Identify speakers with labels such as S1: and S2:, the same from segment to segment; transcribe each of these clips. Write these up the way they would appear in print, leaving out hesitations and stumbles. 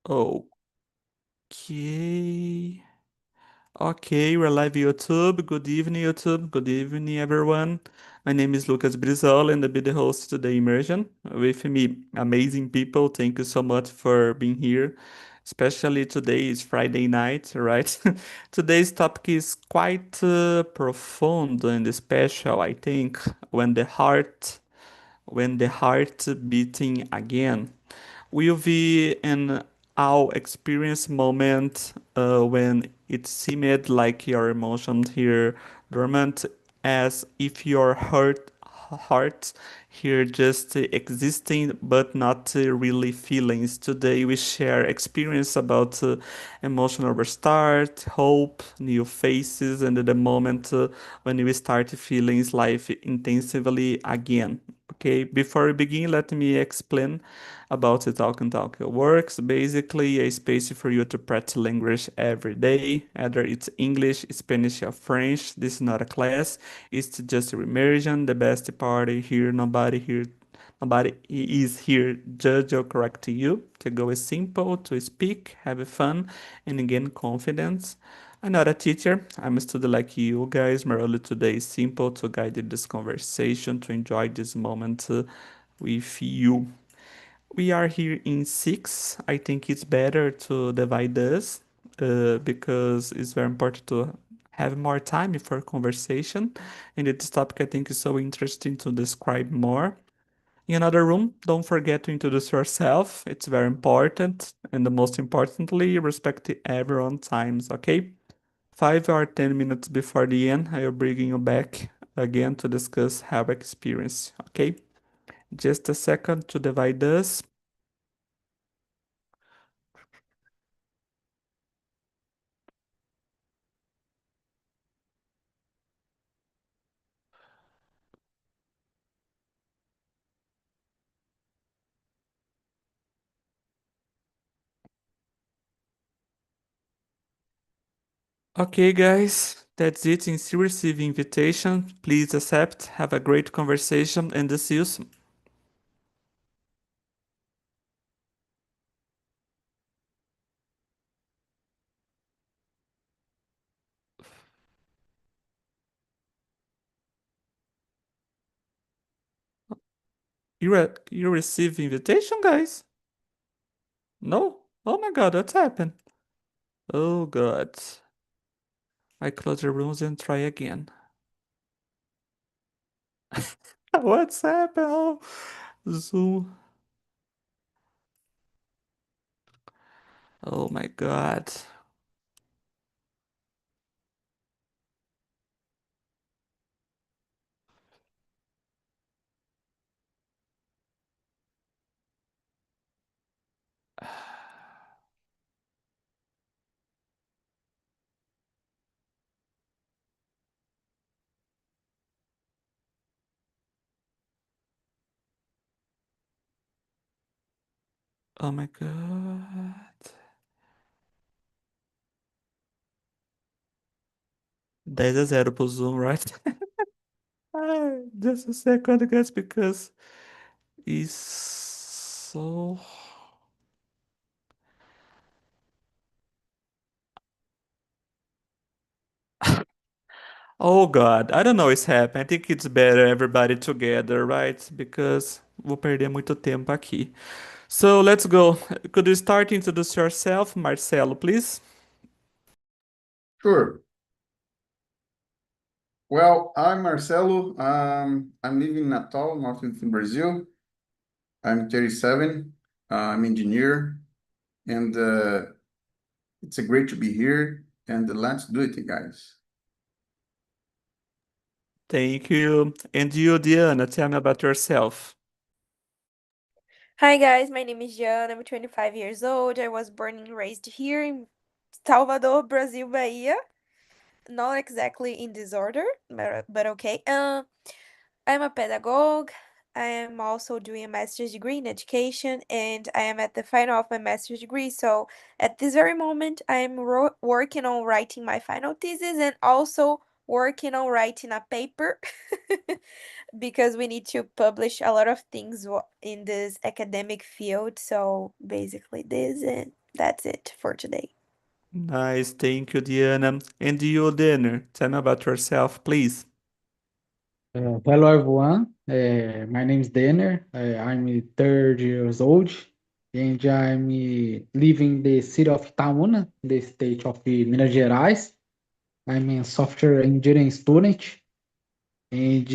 S1: Okay. Okay, we're live YouTube. Good evening, YouTube. Good evening, everyone. My name is Lucas Brizola, and I'll be the host today Immersion. With me, amazing people. Thank you so much for being here. Especially today is Friday night, right? Today's topic is quite profound and special, I think, when the heart beating again will be an all experience moment when it seemed like your emotions here dormant, as if your heart here just existing but not really feelings. Today we share experience about emotional restart, hope, new faces, and the moment when we start feeling life intensively again. Okay, before we begin, let me explain about the Talk and Talk works. Basically, a space for you to practice language every day, either it's English, Spanish, or French. This is not a class, it's just a immersion. The best party here, nobody is here judge or correct you. To go is simple, to speak, have fun, and gain confidence. I'm not a teacher, I'm a student like you guys. My role today is simple to guide this conversation, to enjoy this moment with you. We are here in six. I think it's better to divide us because it's very important to have more time for conversation. And this topic I think is so interesting to describe more. In another room, don't forget to introduce yourself. It's very important. And the most importantly, respect everyone's times, okay? 5 or 10 minutes before the end, I will bring you back again to discuss our experience, okay? Just a second to divide us. Okay, guys, that's it. Since you receive invitation, please accept. Have a great conversation and see you soon. You receive invitation, guys? No? Oh my God, what's happened? Oh God. I close the rooms and try again. What's happened? Oh, Zoom. Oh my God. Oh my God. 10-0 pro Zoom, right? Just a second, guys, because it's so. Oh God, I don't know what's happening. I think it's better everybody together, right? Because vou perder muito tempo aqui. So let's go. Could you start introduce yourself, Marcelo, please?
S2: Sure. Well, I'm Marcelo. I'm living in Natal, northeastern Brazil. I'm 37. I'm engineer, and it's a great to be here. And let's do it, guys.
S1: Thank you. And you, Diana, tell me about yourself.
S3: Hi guys, my name is Jan. I'm 25 years old. I was born and raised here in Salvador, Brazil, Bahia. Not exactly in this order, but okay. I'm a pedagogue. I am also doing a master's degree in education, and I am at the final of my master's degree. So at this very moment, I'm working on writing my final thesis and also working on writing a paper because we need to publish a lot of things in this academic field. So basically, this and That's it for today.
S1: Nice, thank you, Diana. And you, Dinner, tell me about yourself, please.
S4: Hello everyone. My name is Denner. I'm 30 years old and I'm living in the city of Itaúna, in the state of Minas Gerais. I'm a software engineering student and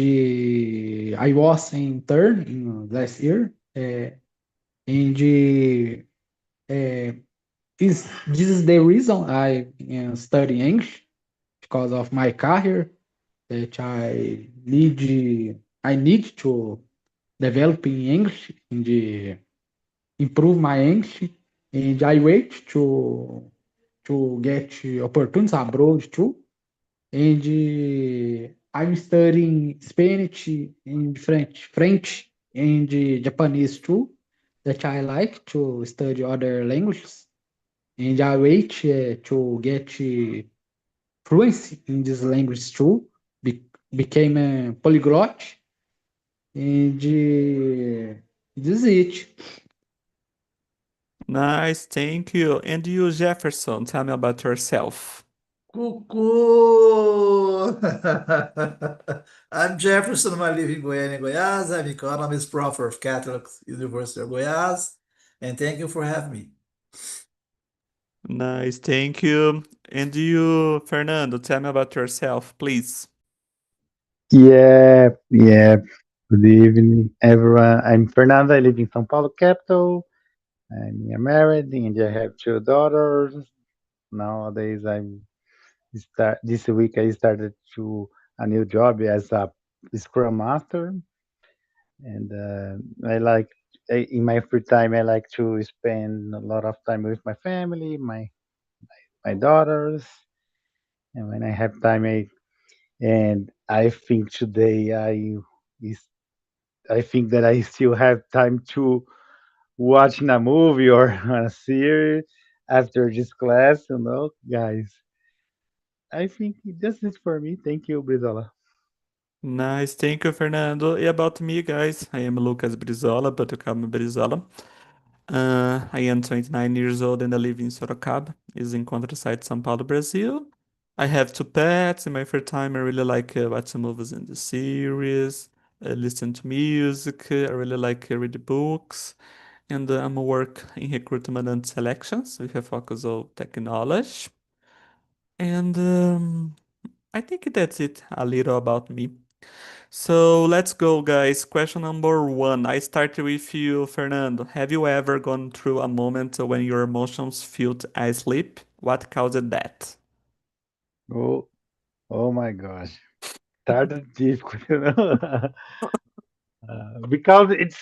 S4: I was in third last year. And this is the reason I study English because of my career that I need to develop in English and improve my English, and I wait to get opportunities abroad too. And I'm studying Spanish and French and Japanese too. That I like to study other languages, and I wait to get fluency in this language too. Became a polyglot, and this is it.
S1: Nice, thank you. And you, Jefferson, tell me about yourself.
S5: Cucu! I'm Jefferson. I live in Goiânia, Goiás. I'm economist, professor of Catholic University of Goiás, and thank you for having me.
S1: Nice, thank you. And you, Fernando, tell me about yourself, please.
S6: Yeah, yeah. Good evening, everyone. I'm Fernando. I live in São Paulo, capital. I'm married and I have two daughters. Nowadays, this week I started to a new job as a Scrum Master, and in my free time I like to spend a lot of time with my family, my daughters, and when I have time, and I think today is I think that I still have time to watching a movie or a series after this class, guys. I think that's it for me. Thank you, Brizola.
S1: Nice, thank you, Fernando. E about me, guys, I am Lucas Brizola, but you call me Brizola. I am 29 years old and I live in Sorocaba, is in countryside São Paulo, Brazil. I have two pets. In my free time, I really like watching movies and the series, listen to music. I really like read books, and I'm work in recruitment and selections with a focus on technology. And I think that's it. A little about me. So let's go, guys. Question number one. I start with you, Fernando. Have you ever gone through a moment when your emotions felt asleep? What caused that?
S6: Oh, oh my gosh, started difficult, you know, because it's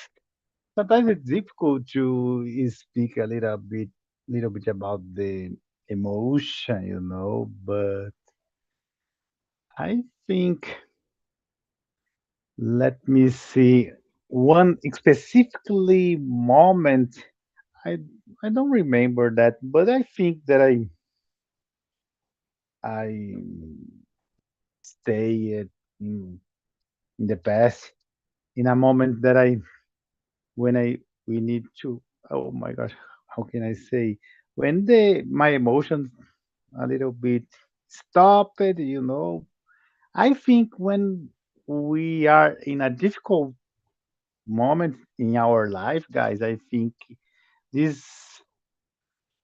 S6: sometimes it's difficult to speak little bit about the emotion, But I think let me see one specifically moment. I I don't remember that, but I think that I stay in the past in a moment that when I we need to. Oh my gosh, how can I say when the my emotions a little bit stop it? I think when we are in a difficult moment in our life, guys, I think this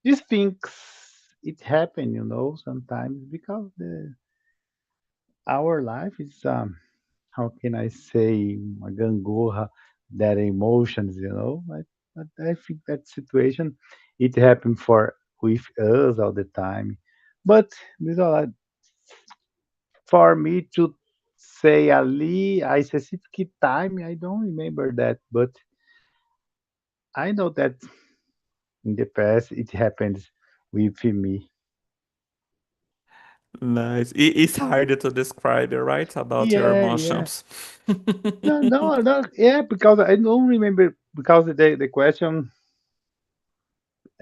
S6: these things it happen, sometimes because our life is how can I say a gangorra that emotions, I think that situation it happened with us all the time. But with all that, for me to say a specific time, I don't remember that, but I know that in the past it happens with me.
S1: Nice. It's harder to describe it, right? About your
S6: Yeah, yeah.
S1: emotions.
S6: No, no, no. Yeah, because I don't remember because the question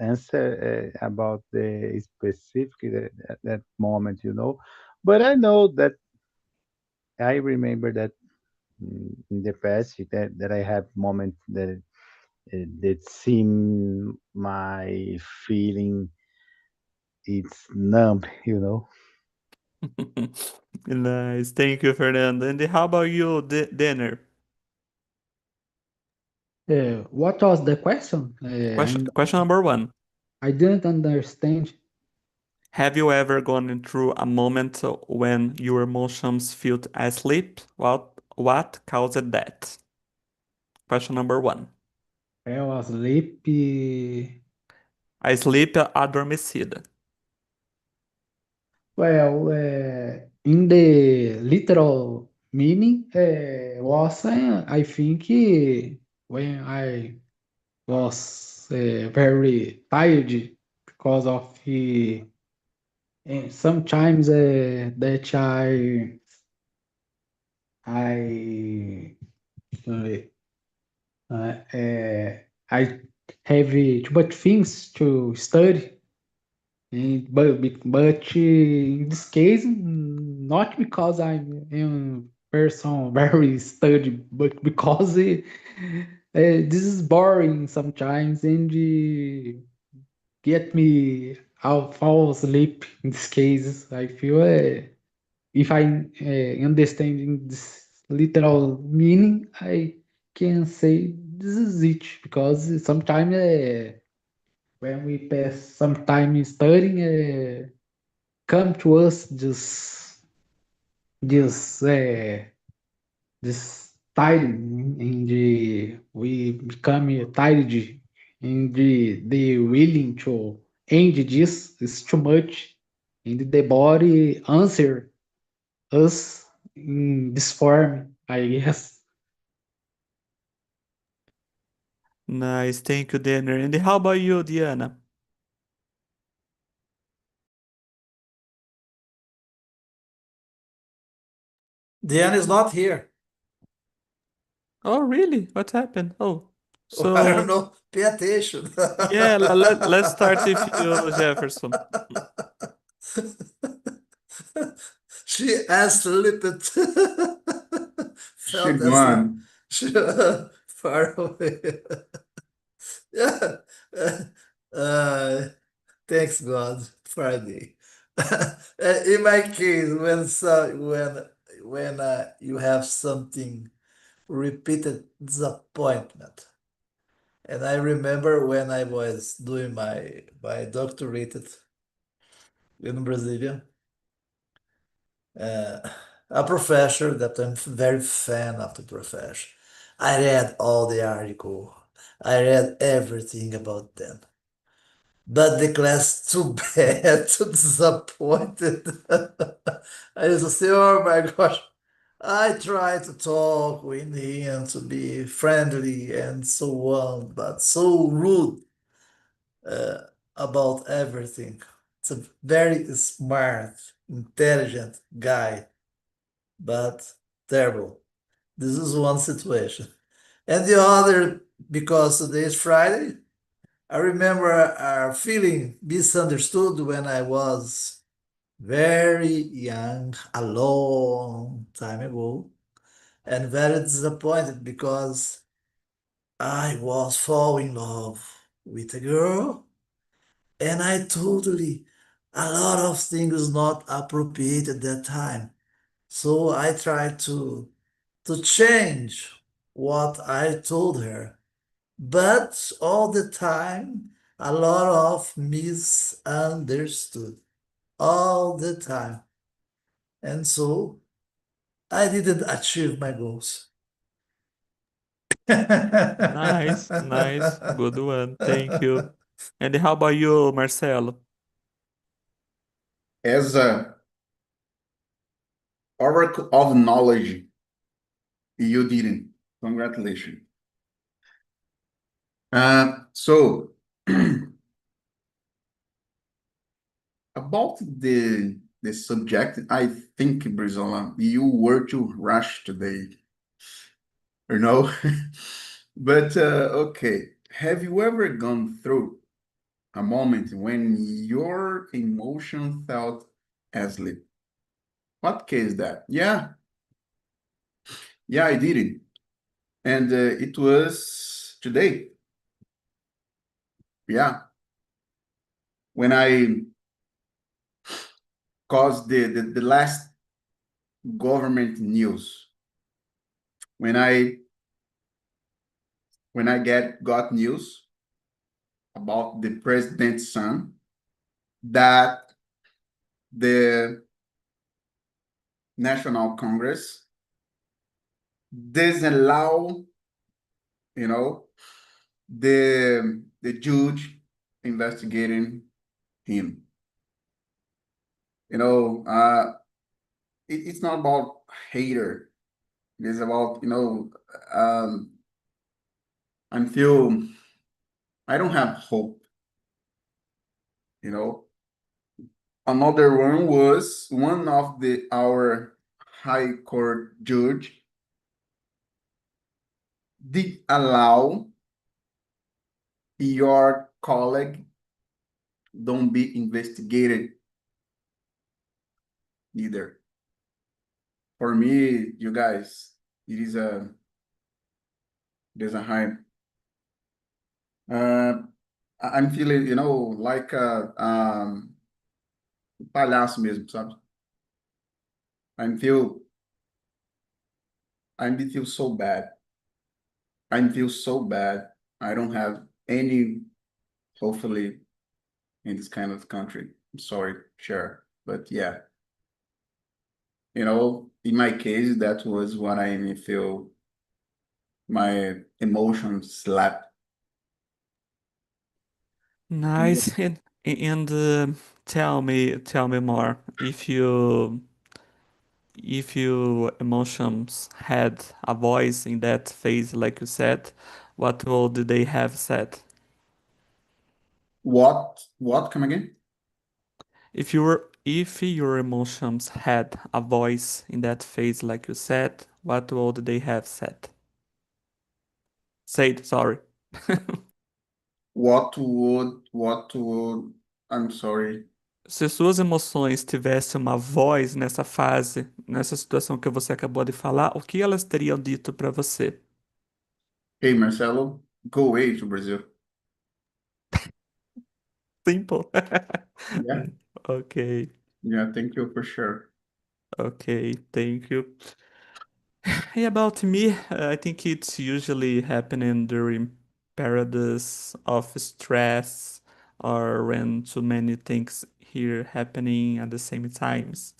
S6: answer about the specific that moment, But I know that I remember that in the past that I have moments that That seem my feeling it's numb, you know.
S1: Nice. Thank you, Fernando. And how about you, Denner?
S4: What was the question?
S1: Question number 1.
S4: I didn't understand.
S1: Have you ever gone through a moment when your emotions felt asleep? What caused that? Question number 1.
S4: I was sleepy.
S1: Sleep adormecida.
S4: Well, in the literal meaning, was I think when I was very tired because of sometimes that I I have too much things to study. But in this case, not because I'm a person very study, but because this is boring sometimes and get me out fall asleep. In this case, I feel if I understanding this literal meaning, I can say this is it because sometimes when we pass some time studying, come to us this this tired and we become tired and the willing to end this is too much and the body answer us in this form, I guess.
S1: Nice. Thank you, Denner. And how about you, Diana?
S5: Diana is not here.
S1: Oh, really? What happened? Oh,
S5: I don't
S1: so
S5: know. Pay attention.
S1: yeah, let's start with you, Jefferson.
S5: She asked Lippet. Felt asleep.
S2: Chegou.
S5: She, far away. Yeah. Uh, thanks God. Friday. In my case, when you have something repeated disappointment, and I remember when I was doing my doctorate in Brasilia, a professor that I'm very fan of the professor. I read all the article. I read everything about them. But the class too bad, too disappointed. I used to say, oh my gosh. I try to talk with him to be friendly and so on, but so rude about everything. It's a very smart, intelligent guy, but terrible. This is one situation. And the other, because today is Friday, I remember feeling misunderstood when I was very young, a long time ago, and very disappointed because I was falling in love with a girl, and I totally, a lot of things not appropriate at that time. So I tried to change what I told her. But all the time, a lot of misunderstood. All the time. And so I didn't achieve my goals.
S1: Nice, nice. Good one. Thank you. And how about you, Marcelo?
S2: As a oracle of knowledge, you didn't. Congratulations. So about the subject, I think, Brizola, you were too rush today, you know? But okay, have you ever gone through a moment when your emotion felt asleep? What case that? Yeah, I did it. And it was today. yeah, when I caused the last government news, when I got news about the president's son that the National Congress doesn't allow, the judge investigating him. It's not about hater. It is about, I feel I don't have hope. Another one was one of our high court judge did allow your colleague don't be investigated either. For me, you guys, there's a high. I'm feeling, like palhaço mesmo, sabe? I feel so bad. I feel so bad. I don't have any, hopefully, in this kind of country. I'm sorry, sure, but yeah. In my case, that was what I feel my emotions slap.
S1: Nice. And tell me more. If your emotions had a voice in that phase, like you said, what would they have said?
S2: What? Come again?
S1: If your emotions had a voice in that phase, like you said, what would they have said? Said, sorry.
S2: What would, I'm sorry.
S1: Se suas emoções tivessem uma voz nessa fase, nessa situação que você acabou de falar, o que elas teriam dito para você?
S2: Hey, Marcelo, go away to Brazil.
S1: Simple.
S2: Yeah.
S1: Okay.
S2: Yeah, thank you for sure.
S1: Okay, thank you. Hey, about me, I think it's usually happening during periods of stress or when too many things here happening at the same times.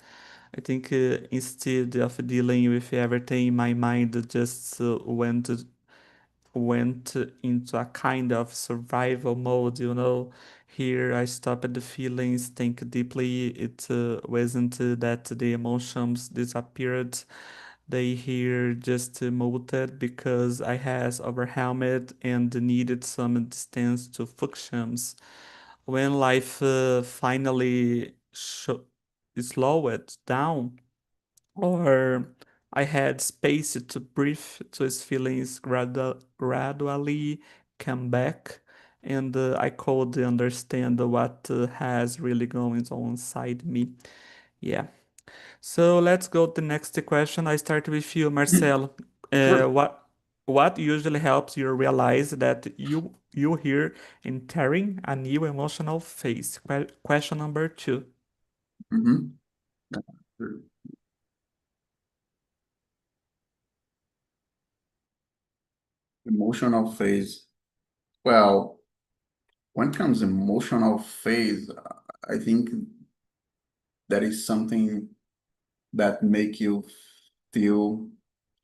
S1: I think instead of dealing with everything, my mind just went into a kind of survival mode, Here I stopped the feelings, think deeply. It wasn't that the emotions disappeared. They here just molted because I has overwhelmed and needed some distance to functions. When life finally slowed down, or I had space to breathe, those feelings gradually come back, and I could understand what has really going on inside me. Yeah. So let's go to the next question. I start with you, Marcel.
S2: Sure.
S1: What usually helps you realize that you here entering a new emotional phase? Question number 2.
S2: Mhm. Emotional phase. Well, when comes emotional phase, I think that is something that make you feel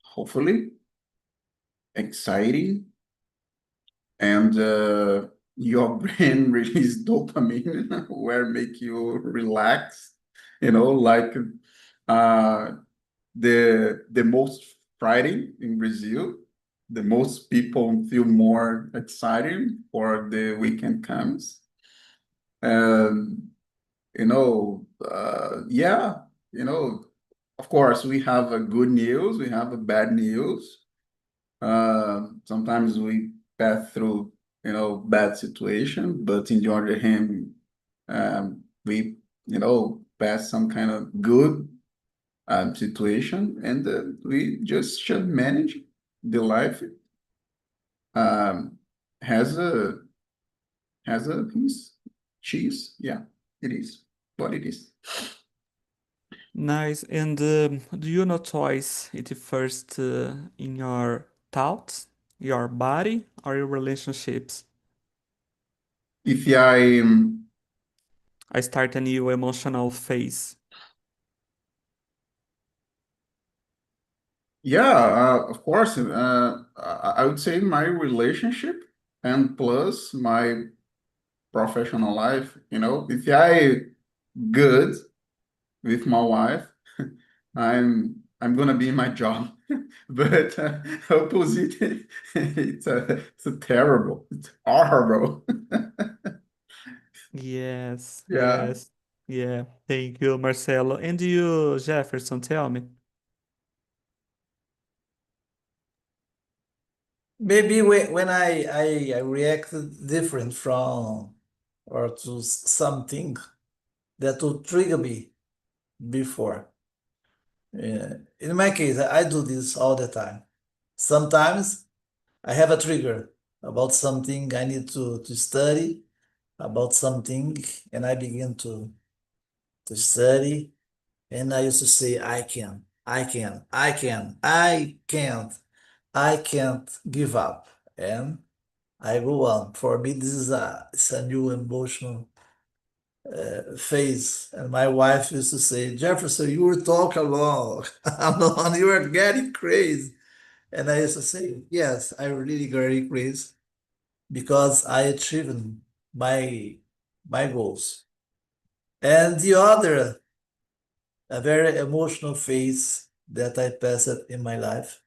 S2: hopefully exciting, and your brain release dopamine where make you relax, like uh the most Friday in Brazil, the most people feel more excited for the weekend comes. Um, yeah, of course we have a good news, we have a bad news. Sometimes we pass through, bad situation, but in the other hand, we, pass some kind of good situation, and we just should manage the life. Um, has a has a cheese. Yeah, it is what it is.
S1: Nice. And do you notice it first in your thoughts, your body, or your relationships?
S2: If
S1: I start a new emotional phase.
S2: yeah, of course, I would say my relationship and plus my professional life, if I good with my wife, I'm gonna be in my job. But opposite, it's terrible. It's horrible.
S1: Yes,
S2: Yeah.
S1: yes. Yeah. Thank you, Marcelo. And you, Jefferson, tell me.
S5: Maybe when I reacted different from or to something that would trigger me before. In my case, I do this all the time. Sometimes I have a trigger about something I need to study, about something, and I begin to study, and I used to say, I can, I can, I can, I can't give up. And I go on. For me, this is it's a new emotional phase. And my wife used to say, Jefferson, you were talking along, alone, you were getting crazy. And I used to say, yes, I really getting crazy because I achieved my goals. And the other, a very emotional phase that I passed in my life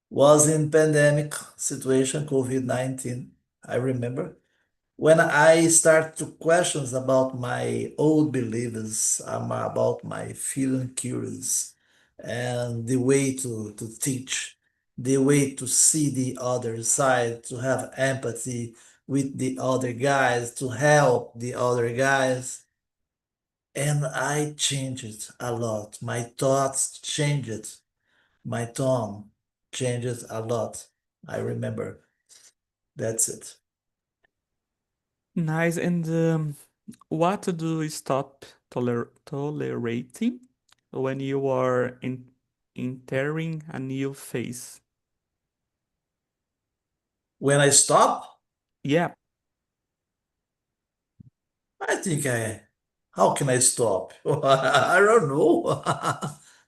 S5: was in pandemic situation, COVID-19. I remember when I start to questions about my old beliefs, about my feeling curious, and the way to teach, the way to see the other side, to have empathy with the other guys, to help the other guys. And I changed a lot. My thoughts changed. My tone changed a lot. I remember. That's it.
S1: Nice. And what do you stop tolerating when you are entering a new phase?
S5: When I stop,
S1: Yeah,
S5: I think how can I stop? I don't know.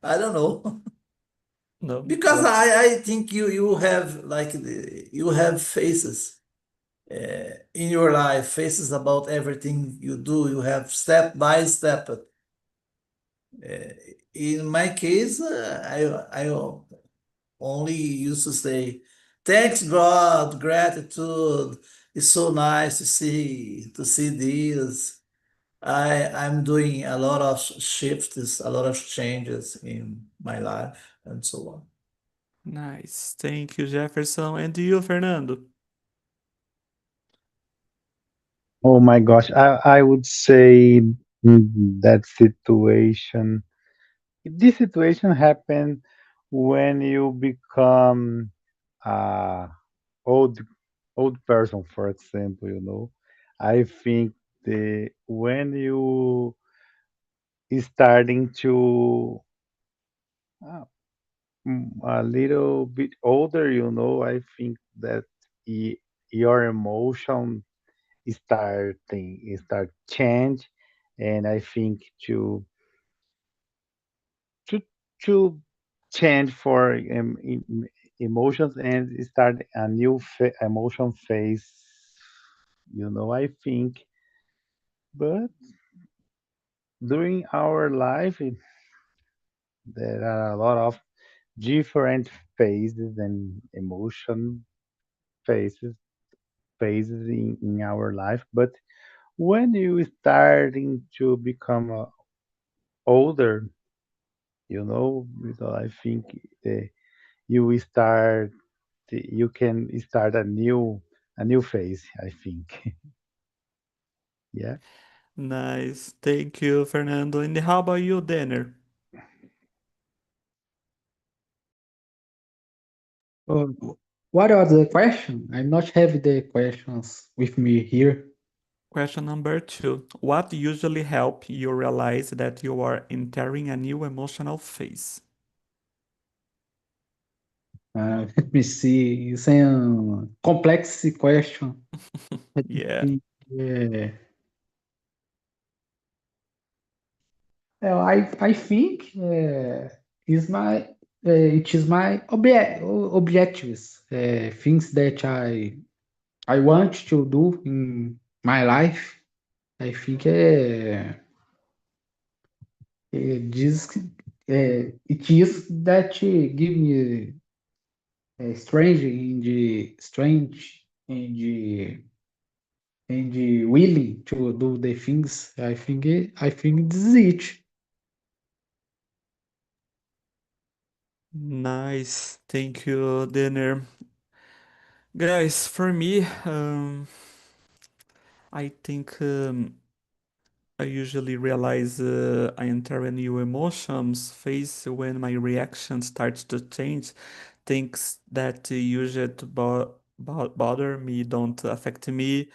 S5: I don't know.
S1: no,
S5: Because
S1: what?
S5: I think you have you have faces in your life, faces about everything you do. You have step by step. In my case, I only used to say, thanks God, gratitude. It's so nice to see this. I'm doing a lot of shifts, a lot of changes in my life, and so on.
S1: Nice. Thank you, Jefferson. And you, Fernando?
S6: Oh my gosh, I would say that situation. This situation happened when you become a old old person, for example. I think the when you starting to uh, a little bit older, I think that y your emotion start change, and I think to to change for emotions and start a new emotion phase, I think. But during our life, there are a lot of different phases and emotion phases in our life. But when you starting to become older, because I think you will start you can start a new phase, I think. Yeah.
S1: Nice. Thank you, Fernando. And how about you, Danner?
S4: Oh, what are the question? I not have the questions with me here.
S1: Question number 2. What usually help you realize that you are entering a new emotional phase?
S4: Let me see. It's a complex question. I
S1: Yeah.
S4: think, I think is my it is my objectives, things that I want to do in my life. I think this it is that give me strange and willing to do the things. I think this is it.
S1: Nice. Thank you, Denner. Guys, for me, I think I usually realize I enter a new emotions phase when my reaction starts to change. Things that usually bother me don't affect me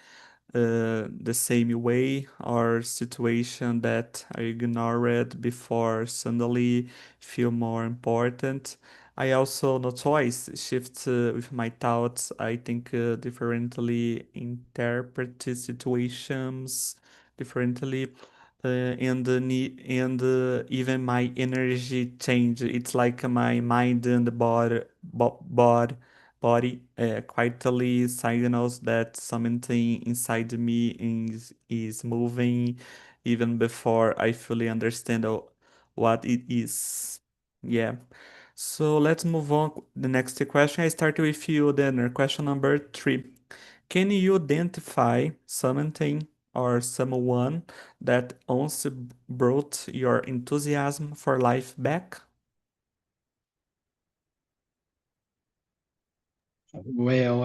S1: the same way, or situation that I ignored before suddenly feel more important. I also notice shifts with my thoughts. I think differently, interpret situations differently, and even my energy change. It's like my mind and the body quietly signals that something inside me is moving even before I fully understand what it is. Yeah. So let's move on. The next question, I start with you, then. Question number 3. Can you identify something or someone that once brought your enthusiasm for life back?
S4: Well,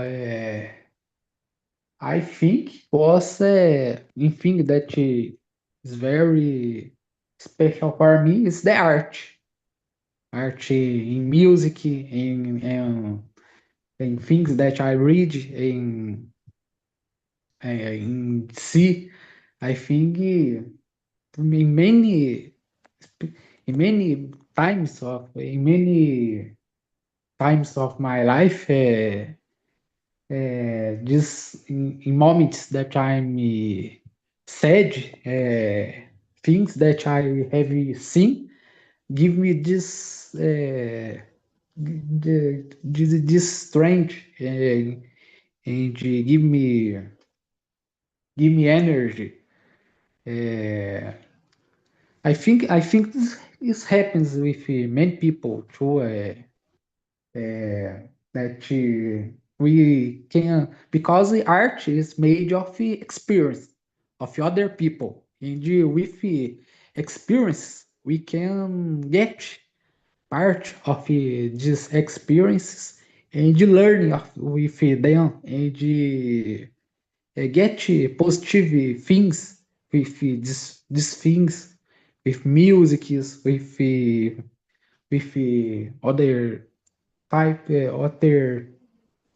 S4: I think was a thing that is very special for me is the art in music, in things that I read in see. I think in many in many times of my life. Just in moments that I'm sad, things that I have seen give me this strength and give me energy. Uh, I think this happens with many people too. That we can, because the art is made of the experience of other people, and with the experience we can get part of these experiences and learning with them and get positive things with these things, with music, with other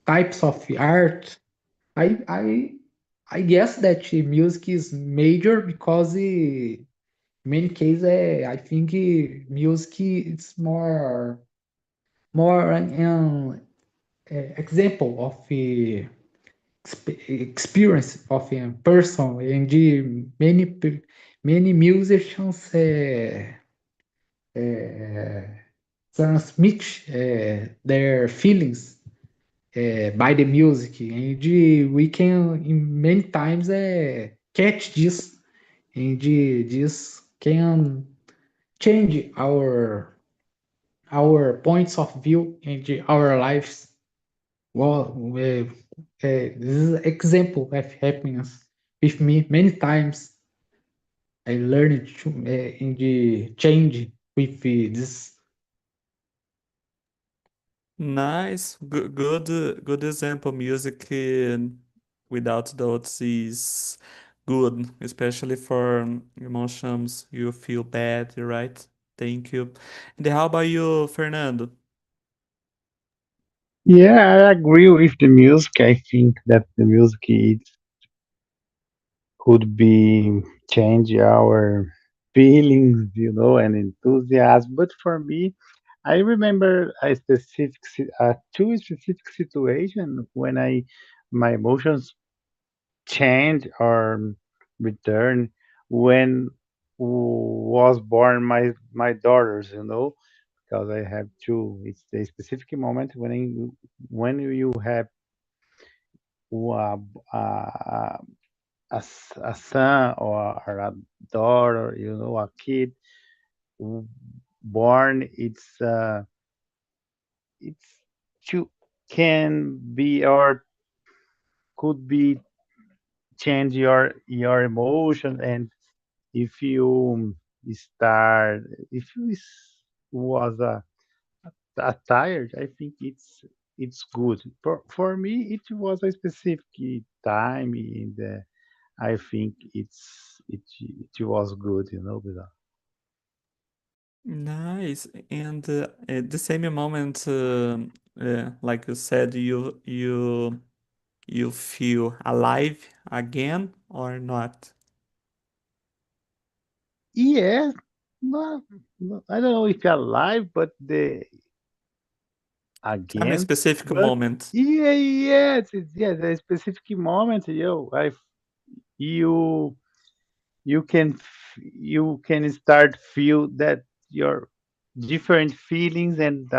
S4: types of art. I I I guess that music is major because in many cases I think music is more an example of experience of a person, and many musicians transmit their feelings by the music, and we can in many times catch this, and this can change our points of view and our lives. Well, this is an example of happiness with me many times. I learned to in the change with this.
S1: Nice, good example. Music without doubts is good, especially for emotions you feel bad, right? Thank you. And how about you, Fernando?
S6: Yeah, I agree with the music. I think that the music is could be change our feelings, and enthusiasm. But for me, I remember two specific situation when my emotions change or return when was born my daughters, because I have two. It's a specific moment when you have a, a, a son or a daughter, a kid born. It's you can be or could be change your emotion, and if you start if you was tired, I think it's good. For me, it was a specific time, and I think it was good, Bila.
S1: Nice. And at the same moment, like you said, you feel alive again or not?
S6: Yes, I don't know if alive, but the
S1: I mean,
S6: again,
S1: specific
S6: but
S1: moment.
S6: yeah, yes, yes, a specific moment, you you can start feel that your different feelings and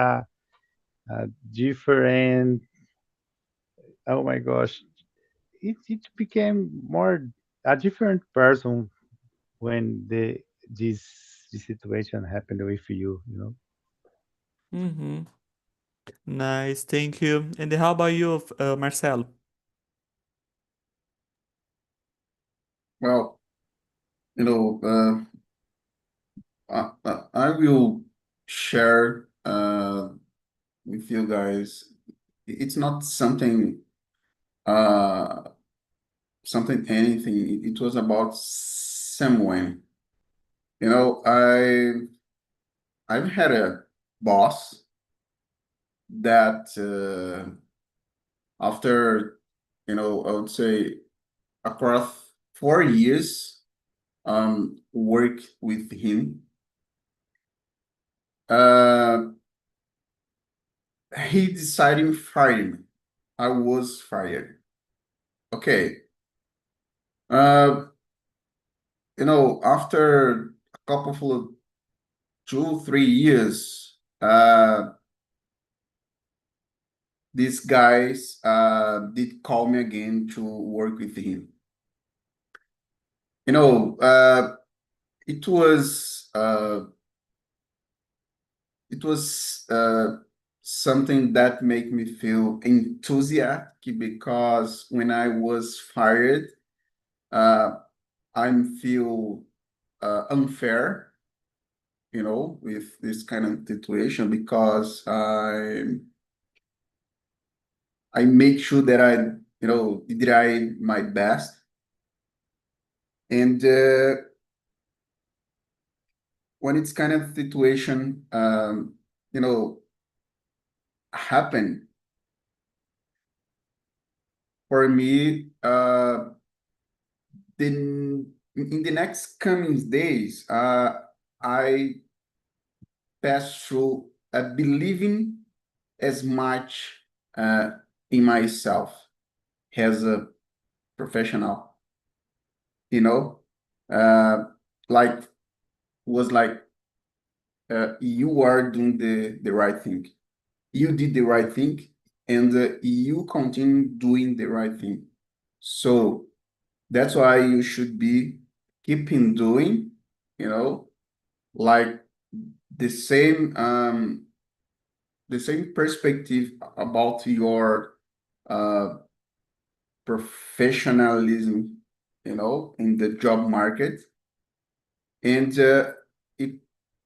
S6: different. Oh my gosh, it became more a different person when this situation happened with you.
S1: Mm-hmm. Nice, thank you. And how about you, Marcelo?
S2: Well, I will share with you guys. It's not something anything. It was about someone. I've had a boss that after I would say across 4 years work with him, he decided to fire me. I was fired. Okay. After a couple of 2-3 years, these guys did call me again to work with him. It was something that made me feel enthusiastic, because when I was fired, I feel unfair, with this kind of situation, because I make sure that I try my best, and when it's kind of situation happen for me, then in the next coming days, I pass through believing as much in myself as a professional, you know, uh, like was like you are doing the right thing. You did the right thing, and you continue doing the right thing. So that's why you should be keeping doing, like the same perspective about your uh, professionalism, in the job market. And it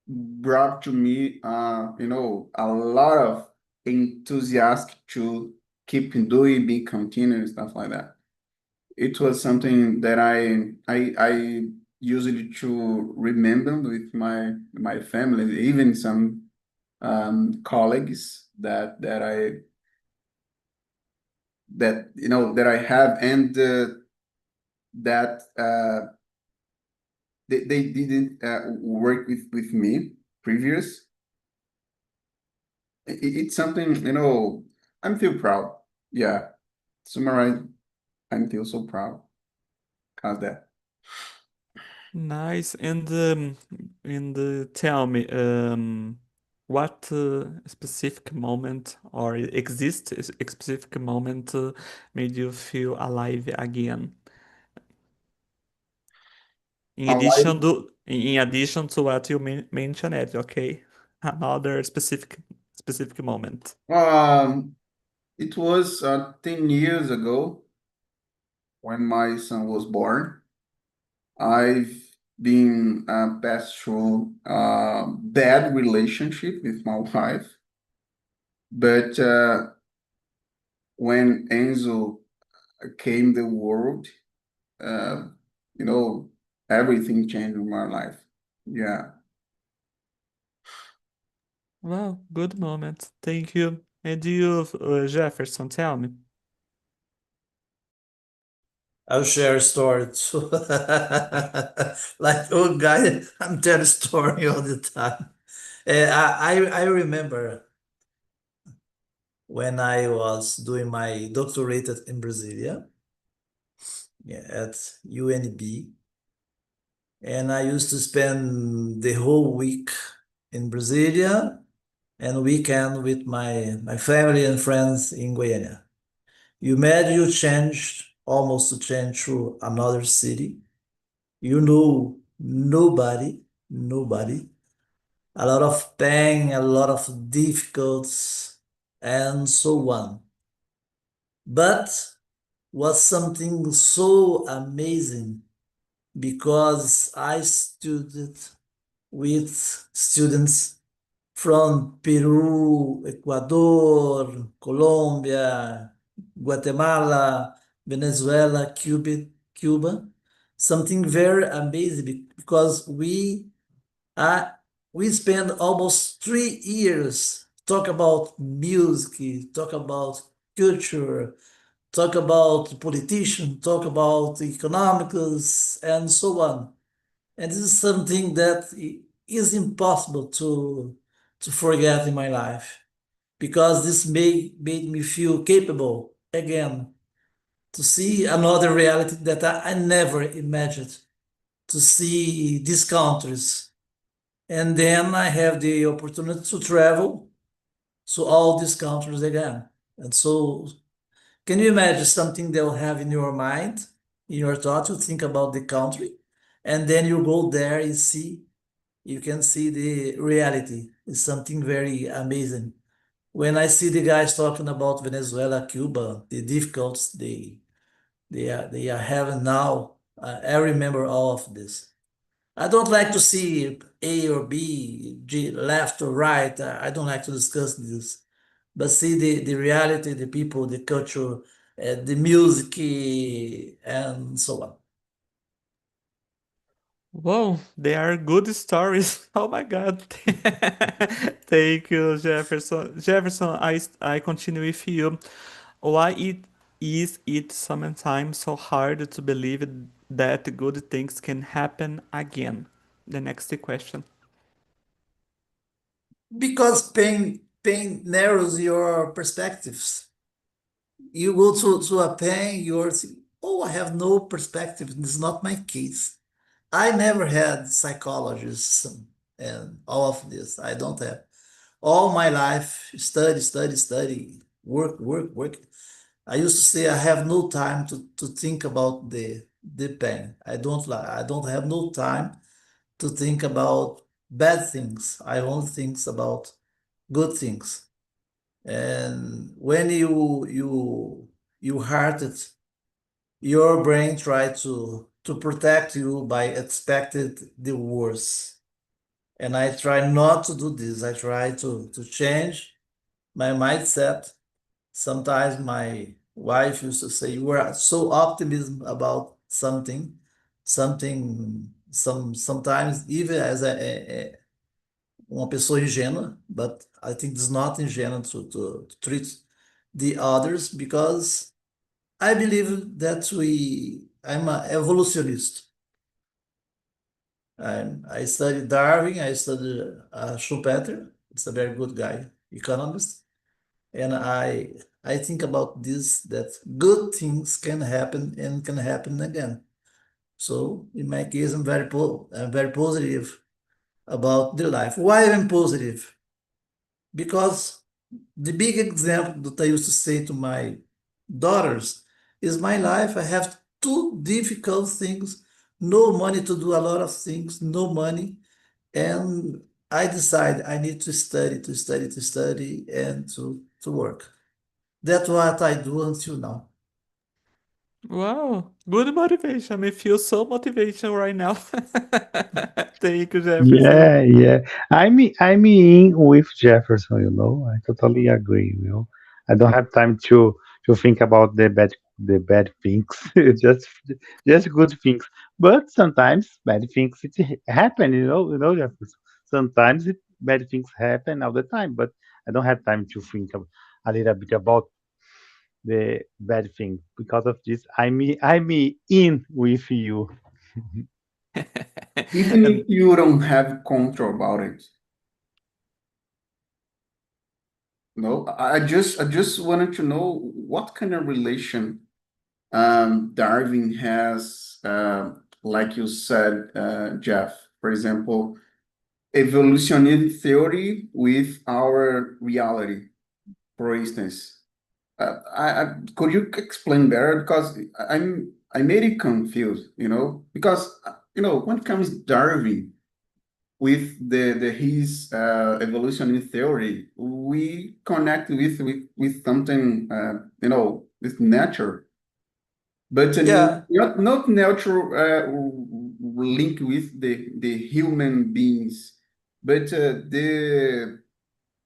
S2: brought to me, a lot of enthusiasm to keep doing, be continuous, stuff like that. It was something that I usually to remember with my family, even some colleagues that I have, and that they didn't work with me previous. It's something, I feel proud. Yeah, summarize, I feel so proud. How's that?
S1: Nice. And tell me, what specific moment or exist a specific moment made you feel alive again? In addition to what you mentioned, okay? Another specific moment.
S2: It was 10 years ago when my son was born. I've been passed through a bad relationship with my wife, but when Enzo came the world, uh, everything changed in my life. Yeah.
S1: Wow, good moment. Thank you. And you, Jefferson, tell me.
S5: I'll share a story too. Like old guy, I'm telling story all the time. I remember when I was doing my doctorate in Brasilia, at UNB, and I used to spend the whole week in Brasilia and weekend with my family and friends in Goiânia. You imagine you change, almost to change through another city. You know nobody, a lot of pain, a lot of difficulties, and so on. But was something so amazing because I studied with students from Peru, Ecuador, Colombia, Guatemala, Venezuela, Cuba. Something very amazing because we spent almost 3 years talk about music, talk about culture, talk about politicians, talk about economics, and so on. And this is something that is impossible to forget in my life because this made me feel capable again to see another reality that I never imagined to see these countries. And then I have the opportunity to travel to all these countries again. And so, can you imagine something that you have in your mind, in your thought, you think about the country, and then you go there and see, you can see the reality. It's something very amazing. When I see the guys talking about Venezuela, Cuba, the difficulties they are having now, I remember all of this. I don't like to see A or B, left or right. I don't like to discuss this, but see the reality, the people, the culture, the music, and so on.
S1: Whoa, they are good stories. Oh my God. Thank you, Jefferson. Jefferson, I continue with you. Why is it sometimes so hard to believe that good things can happen again? The next question.
S5: Because pain narrows your perspectives. You go to a pain, you're thinking, oh, I have no perspective. This is not my case. I never had psychologists and all of this. I don't have. All my life, study, work. I used to say I have no time to think about the pain. I don't have no time to think about bad things. I only think about good things. And when you heart it, your brain try to protect you by expected the worst. And I try not to do this. I try to change my mindset. Sometimes my wife used to say, you are so optimism about sometimes even as uma pessoa ingênua, but I think it's not ingênua to treat the others because I believe that I'm an evolutionist. I studied Darwin, I studied Schumpeter. It's a very good guy, economist. And I think about this, that good things can happen and can happen again. So in my case, I'm very positive about the life. Why I'm positive? Because the big example that I used to say to my daughters is my life. I have two difficult things, no money to do a lot of things, no money. And I decide I need to study, and to work. That's what I do until now.
S1: Wow, good motivation. I feel so motivation right now. Thank you, Jefferson.
S6: Yeah. I'm in with Jefferson, you know. I totally agree, you know. I don't have time to think about the bad things, just just good things. But sometimes bad things happen, you know, Jefferson. Sometimes bad things happen all the time, but I don't have time to think a little bit about the bad thing. Because of this, I'm in with you.
S2: Even
S1: And
S2: if you don't have control about it. No, I just wanted to know what kind of relation Darwin has, like you said, Jeff, for example, evolutionary theory with our reality, for instance. Could you explain better? Because I made it confused, you know, because when it comes Darwin with the his evolutionary theory, we connect with something, with nature, but
S5: Yeah,
S2: not natural link with the human beings, but the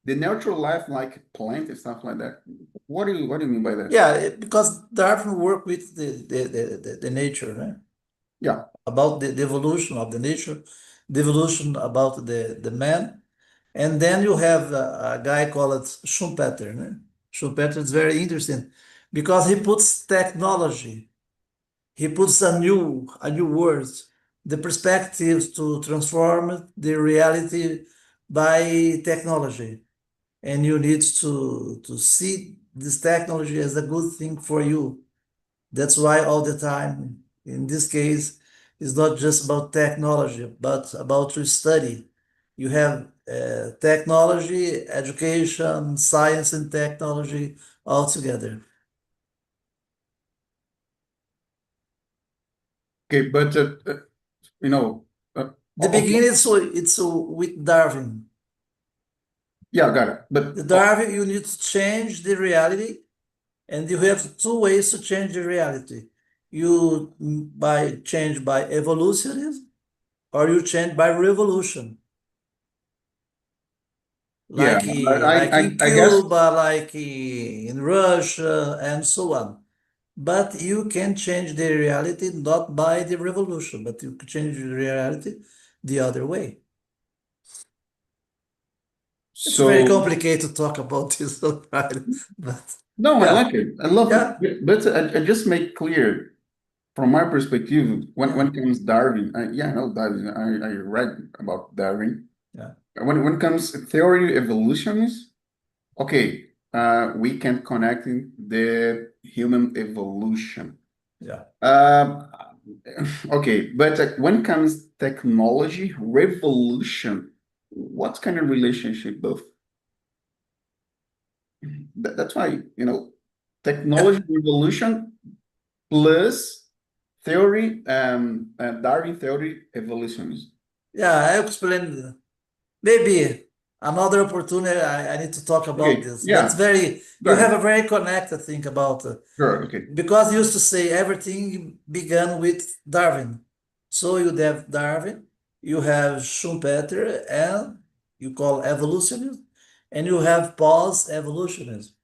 S2: natural life like plant and stuff like that. What do you mean by that?
S5: yeah, because Darwin worked with the nature, right?
S2: Yeah.
S5: About the evolution of the nature, the evolution about the man. And then you have a guy called Schumpeter, né? Schumpeter is very interesting because he puts technology, he puts a new word, the perspectives to transform the reality by technology. And you need to see this technology as a good thing for you. That's why all the time, in this case, it's not just about technology, but about to study. You have technology, education, science, and technology all together.
S2: Okay, but you know,
S5: The
S2: okay,
S5: beginning, it's with Darwin.
S2: yeah, got it. But
S5: The Darwin, you need to change the reality, and you have two ways to change the reality. You change by evolutionism, or you change by revolution.
S2: yeah,
S5: Like
S2: I
S5: in
S2: I guess
S5: Cuba, like in Russia, and so on. But you can change the reality not by the revolution, but you can change the reality the other way. It's very
S2: so.
S5: complicated to talk about this, but
S2: No, I
S5: yeah,
S2: like it. I love
S5: yeah,
S2: it. But I just make clear from my perspective when it comes Darwin. Yeah, I know Darwin. I read about Darwin.
S5: yeah,
S2: When it comes theory evolutionist, okay, we can connect the human evolution.
S5: yeah.
S2: Um, okay, but when it comes technology revolution, what kind of relationship both? That's why, technology revolution plus theory, Darwin theory evolutionism.
S5: Yeah, I explained. Maybe another opportunity I need to talk about
S2: Okay,
S5: this. That's
S2: yeah,
S5: you
S2: got
S5: have
S2: it.
S5: a very connected thing about
S2: Sure, okay.
S5: because you used to say everything began with Darwin. So you have Darwin, you have Schumpeter, and you call evolutionism, and you have post-evolutionism.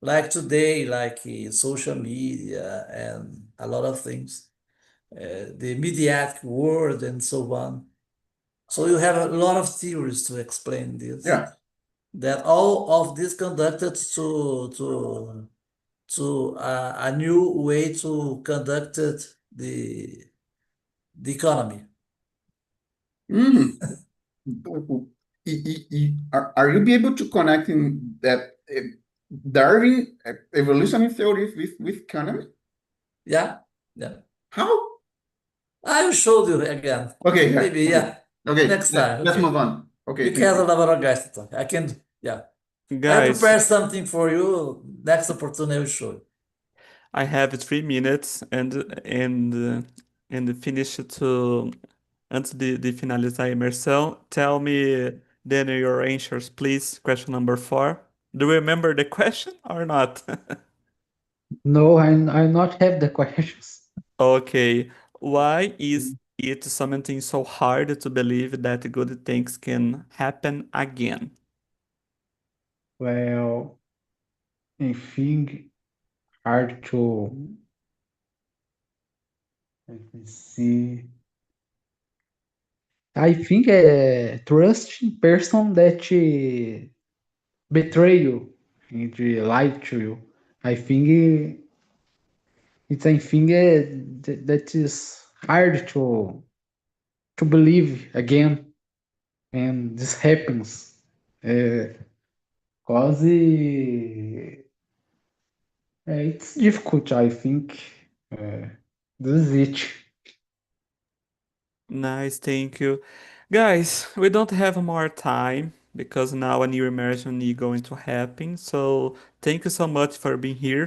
S5: Like today, like social media and a lot of things, the mediatic world and so on. So you have a lot of theories to explain this.
S2: Yeah,
S5: That all of this conducted to a new way to conduct the economy.
S2: Mm. Are you be able to connect in that Darwin evolutionary theory with economy?
S5: Yeah.
S2: How?
S5: I will show you again.
S2: Okay, yeah.
S5: Maybe, yeah.
S2: Okay,
S5: Next time.
S2: let's
S5: Okay.
S2: move on. Okay,
S5: You
S2: thank
S5: can
S2: you.
S5: elaborate, guys. I can, yeah. I
S1: Guys,
S5: prepare something for you. Next opportunity, I will show you.
S1: I have 3 minutes and finish to antes de finalizar a imersão. Tell me then your answers, please. Question number 4. Do you remember the question or not?
S4: No, I not have the questions.
S1: Okay. Why is it something so hard to believe that good things can happen again?
S4: Well, I think hard to, let me see. I think a trusting person that betray you and lie to you. I think it's a thing that is hard to believe again, and this happens. Cause it's difficult, I think. This is it.
S1: Nice, thank you. Guys, we don't have more time because now a new immersion is going to happen. So thank you so much for being here